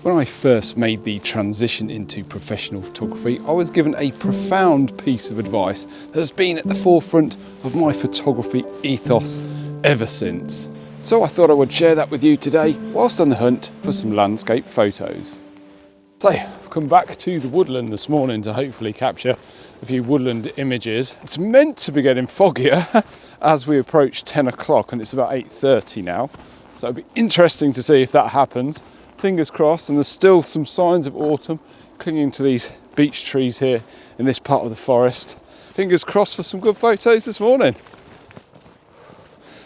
When I first made the transition into professional photography, I was given a profound piece of advice that has been at the forefront of my photography ethos ever since. So I thought I would share that with you today whilst on the hunt for some landscape photos. So I've come back to the woodland this morning to hopefully capture a few woodland images. It's meant to be getting foggier as we approach 10 o'clock and it's about 8:30 now. So it'll be interesting to see if that happens. Fingers crossed, and there's still some signs of autumn clinging to these beech trees here in this part of the forest. Fingers crossed for some good photos this morning.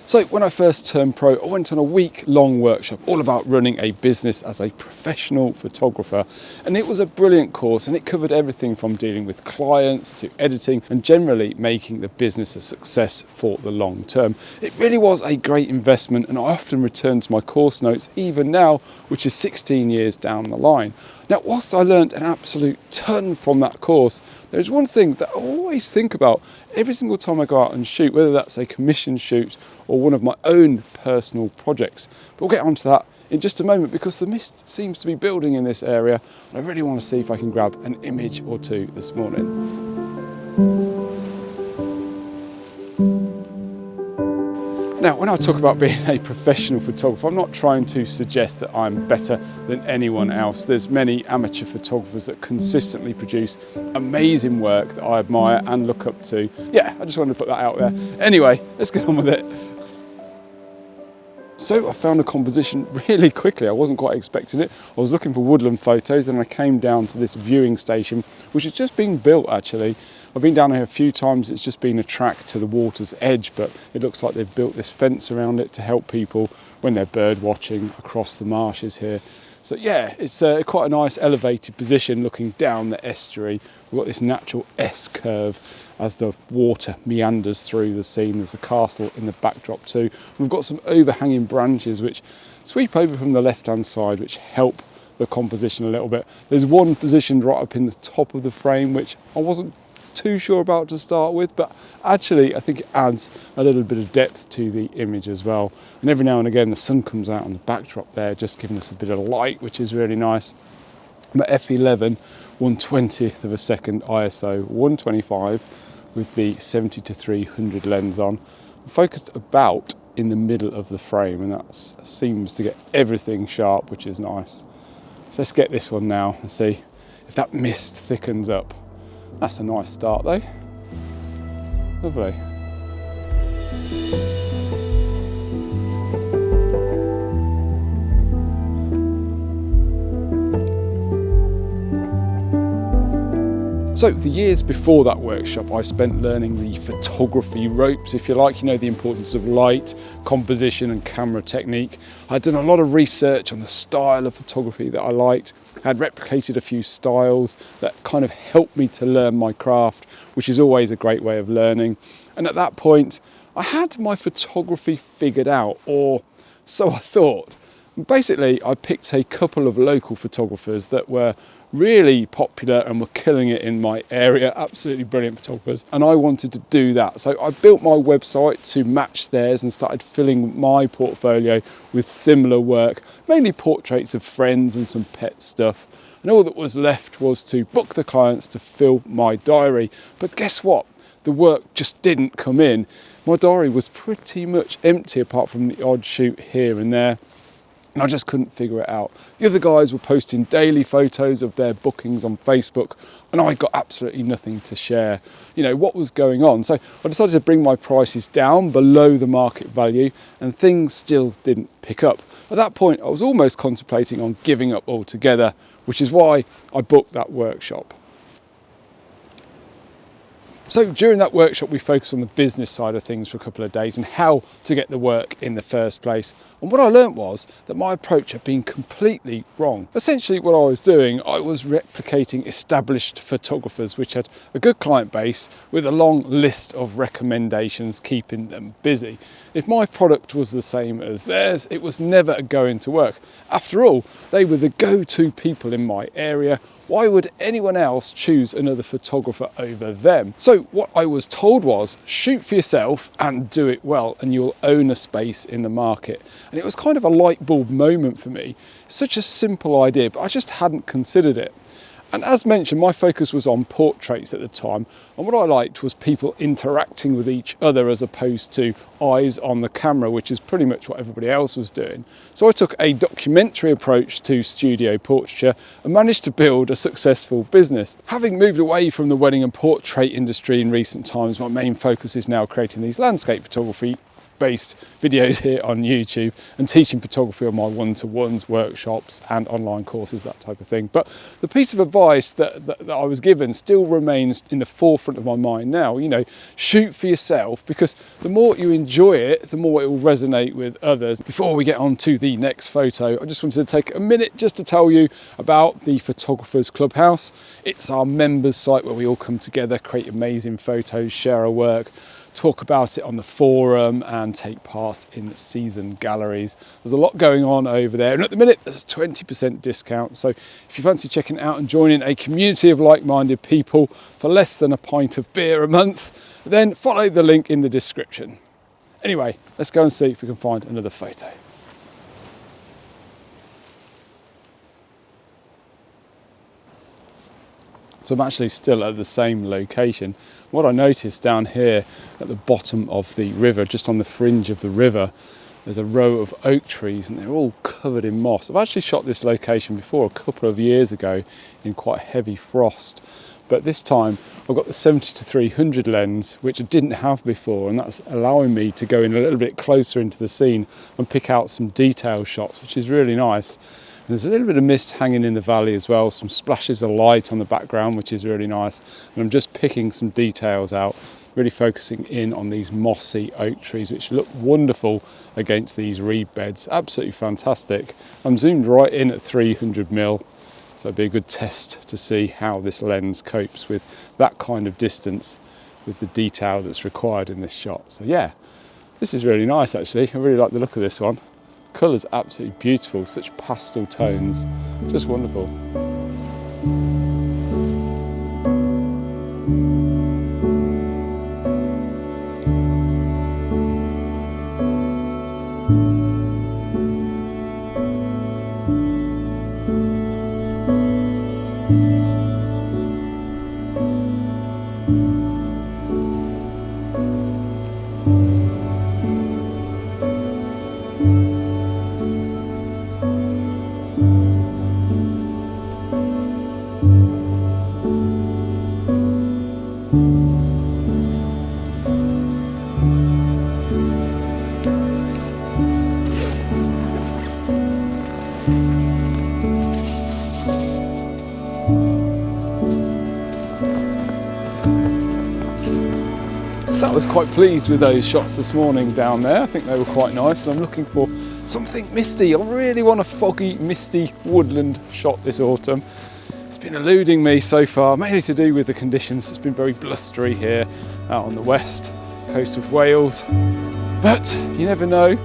So when I first turned pro, I went on a week-long workshop all about running a business as a professional photographer, and it was a brilliant course, and it covered everything from dealing with clients to editing and generally making the business a success for the long term. It really was a great investment, and I often return to my course notes even now, which is 16 years down the line. Now, whilst I learned an absolute ton from that course, there's one thing that I always think about every single time I go out and shoot, whether that's a commission shoot or one of my own personal projects. But we'll get onto that in just a moment because the mist seems to be building in this area, and I really want to see if I can grab an image or two this morning. Now, when I talk about being a professional photographer, I'm not trying to suggest that I'm better than anyone else. There's many amateur photographers that consistently produce amazing work that I admire and look up to. Yeah, I just wanted to put that out there. Anyway, let's get on with it. So I found a composition really quickly. I wasn't quite expecting it. I was looking for woodland photos and I came down to this viewing station, which has just been built actually. I've been down here a few times. It's just been a track to the water's edge, but it looks like they've built this fence around it to help people when they're bird watching across the marshes here. So yeah, it's quite a nice elevated position looking down the estuary. We've got this natural S-curve as the water meanders through the scene. There's a castle in the backdrop too. We've got some overhanging branches which sweep over from the left-hand side, which help the composition a little bit. There's one positioned right up in the top of the frame, which I wasn't too sure about to start with, but actually I think it adds a little bit of depth to the image as well. And every now and again the sun comes out on the backdrop there, just giving us a bit of light, which is really nice. I'm at f11 1/20th of a second ISO 125 with the 70-300 lens on. I'm focused about in the middle of the frame, and that seems to get everything sharp, which is nice. So let's get this one now and see if that mist thickens up. That's a nice start though. Lovely. So the years before that workshop, I spent learning the photography ropes, if you like, the importance of light, composition and camera technique. I'd done a lot of research on the style of photography that I liked. I had replicated a few styles that kind of helped me to learn my craft, which is always a great way of learning. And at that point, I had my photography figured out, or so I thought. Basically, I picked a couple of local photographers that were really popular and were killing it in my area, absolutely brilliant photographers, and I wanted to do that. So I built my website to match theirs and started filling my portfolio with similar work, mainly portraits of friends and some pet stuff. And all that was left was to book the clients to fill my diary. But guess what? The work just didn't come in. My diary was pretty much empty apart from the odd shoot here and there. And I just couldn't figure it out. The other guys were posting daily photos of their bookings on Facebook, and I got absolutely nothing to share. What was going on? So I decided to bring my prices down below the market value, and things still didn't pick up. At that point, I was almost contemplating on giving up altogether, which is why I booked that workshop. So during that workshop, we focused on the business side of things for a couple of days and how to get the work in the first place. And what I learnt was that my approach had been completely wrong. Essentially what I was doing, I was replicating established photographers which had a good client base with a long list of recommendations keeping them busy. If my product was the same as theirs, it was never going to work. After all, they were the go-to people in my area, why would anyone else choose another photographer over them? So what I was told was, shoot for yourself and do it well, and you'll own a space in the market. And it was kind of a light bulb moment for me. Such a simple idea, but I just hadn't considered it. And as mentioned, my focus was on portraits at the time, and what I liked was people interacting with each other as opposed to eyes on the camera, which is pretty much what everybody else was doing. So I took a documentary approach to studio portraiture and managed to build a successful business. Having moved away from the wedding and portrait industry in recent times, my main focus is now creating these landscape photography based videos here on YouTube and teaching photography on my one-to-ones, workshops and online courses, that type of thing. But the piece of advice that I was given still remains in the forefront of my mind now. You know, shoot for yourself, because the more you enjoy it, the more it will resonate with others. Before we get on to the next photo, I just wanted to take a minute just to tell you about the Photographers Clubhouse. It's our members site where we all come together, create amazing photos, share our work, talk about it on the forum and take part in season galleries. There's a lot going on over there, and at the minute there's a 20% discount, so if you fancy checking it out and joining a community of like-minded people for less than a pint of beer a month, then follow the link in the description. Anyway, let's go and see if we can find another photo. So I'm actually still at the same location. What I noticed down here at the bottom of the river, just on the fringe of the river, there's a row of oak trees and they're all covered in moss. I've actually shot this location before a couple of years ago in quite heavy frost. But this time I've got the 70-300 lens, which I didn't have before, and that's allowing me to go in a little bit closer into the scene and pick out some detail shots, which is really nice. And there's a little bit of mist hanging in the valley as well, some splashes of light on the background, which is really nice. And I'm just picking some details out, really focusing in on these mossy oak trees, which look wonderful against these reed beds. Absolutely fantastic. I'm zoomed right in at 300mm, so it'd be a good test to see how this lens copes with that kind of distance, with the detail that's required in this shot. So yeah, this is really nice actually. I really like the look of this one. Colour's absolutely beautiful, such pastel tones, just wonderful. So I was quite pleased with those shots this morning down there. I think they were quite nice, and I'm looking for something misty. I really want a foggy, misty woodland shot this autumn. It's been eluding me so far, mainly to do with the conditions. It's been very blustery here out on the west coast of Wales, but you never know.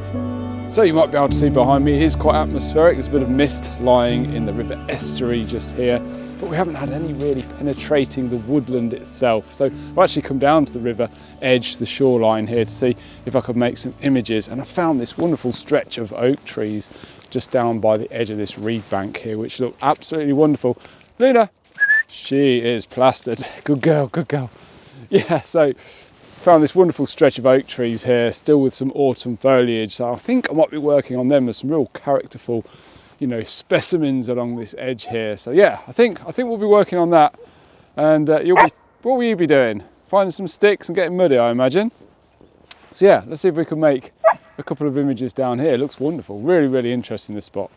So you might be able to see behind me, it is quite atmospheric. There's a bit of mist lying in the river estuary just here, but we haven't had any really penetrating the woodland itself. So I've actually come down to the river edge, the shoreline here, to see if I could make some images. And I found this wonderful stretch of oak trees just down by the edge of this reed bank here, which look absolutely wonderful. Luna, she is plastered. Good girl, good girl. Yeah, so found this wonderful stretch of oak trees here, still with some autumn foliage. So I think I might be working on them. There's some real characterful, you know, specimens along this edge here. So yeah, I think we'll be working on that. And what will you be doing? Finding some sticks and getting muddy, I imagine. So yeah, let's see if we can make a couple of images down here. It looks wonderful. Really, really interesting, this spot.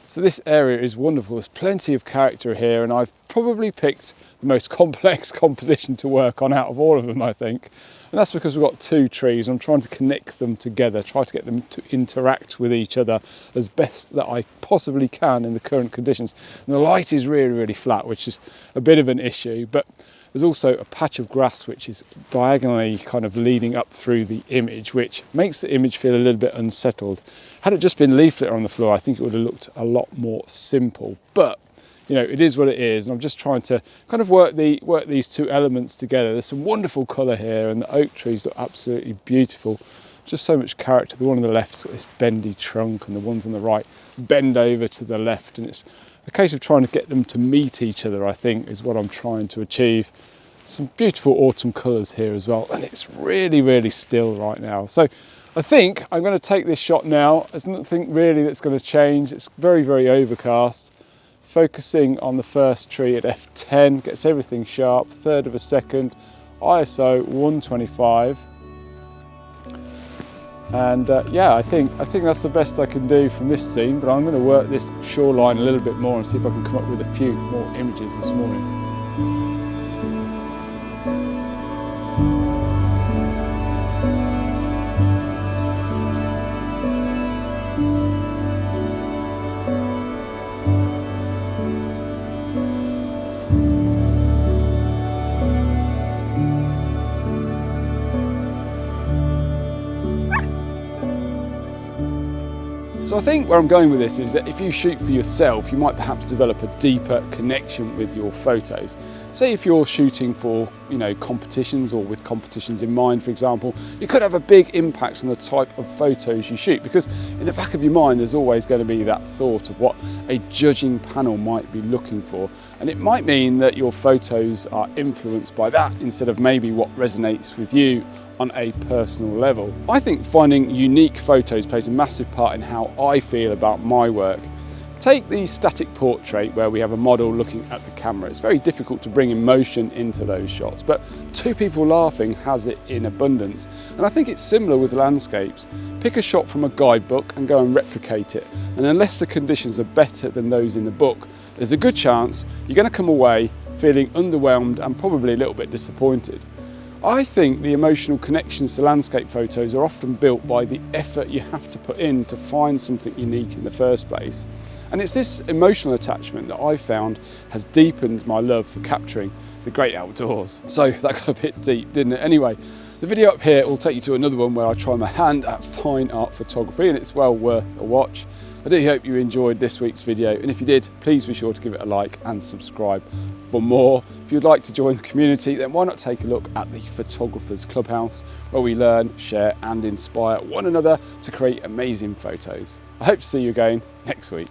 So this area is wonderful. There's plenty of character here, and I've probably picked the most complex composition to work on out of all of them, I think. And that's because we've got two trees. I'm trying to connect them together, try to get them to interact with each other as best that I possibly can in the current conditions. And the light is really, really flat, which is a bit of an issue, but there's also a patch of grass which is diagonally kind of leading up through the image, which makes the image feel a little bit unsettled. Had it just been leaf litter on the floor, I think it would have looked a lot more simple. But you know, it is what it is, and I'm just trying to kind of work these two elements together. There's some wonderful colour here, and the oak trees look absolutely beautiful. Just so much character. The one on the left's got this bendy trunk, and the ones on the right bend over to the left, and it's a case of trying to get them to meet each other, I think, is what I'm trying to achieve. Some beautiful autumn colours here as well, and it's really, really still right now. So I think I'm going to take this shot now. There's nothing really that's going to change. It's very, very overcast. Focusing on the first tree at f10, gets everything sharp, third of a second, ISO 125. And yeah, I think that's the best I can do from this scene, but I'm going to work this shoreline a little bit more and see if I can come up with a few more images this morning. So I think where I'm going with this is that if you shoot for yourself, you might perhaps develop a deeper connection with your photos. Say if you're shooting for, you know, competitions, or with competitions in mind, for example, you could have a big impact on the type of photos you shoot, because in the back of your mind there's always going to be that thought of what a judging panel might be looking for, and it might mean that your photos are influenced by that instead of maybe what resonates with you on a personal level. I think finding unique photos plays a massive part in how I feel about my work. Take the static portrait where we have a model looking at the camera. It's very difficult to bring emotion into those shots, but two people laughing has it in abundance. And I think it's similar with landscapes. Pick a shot from a guidebook and go and replicate it. And unless the conditions are better than those in the book, there's a good chance you're going to come away feeling underwhelmed and probably a little bit disappointed. I think the emotional connections to landscape photos are often built by the effort you have to put in to find something unique in the first place. And it's this emotional attachment that I found has deepened my love for capturing the great outdoors. So that got a bit deep, didn't it? Anyway, the video up here will take you to another one where I try my hand at fine art photography, and it's well worth a watch. I do hope you enjoyed this week's video, and if you did, please be sure to give it a like and subscribe for more. If you'd like to join the community, then why not take a look at the Photographers Clubhouse, where we learn, share and inspire one another to create amazing photos. I hope to see you again next week.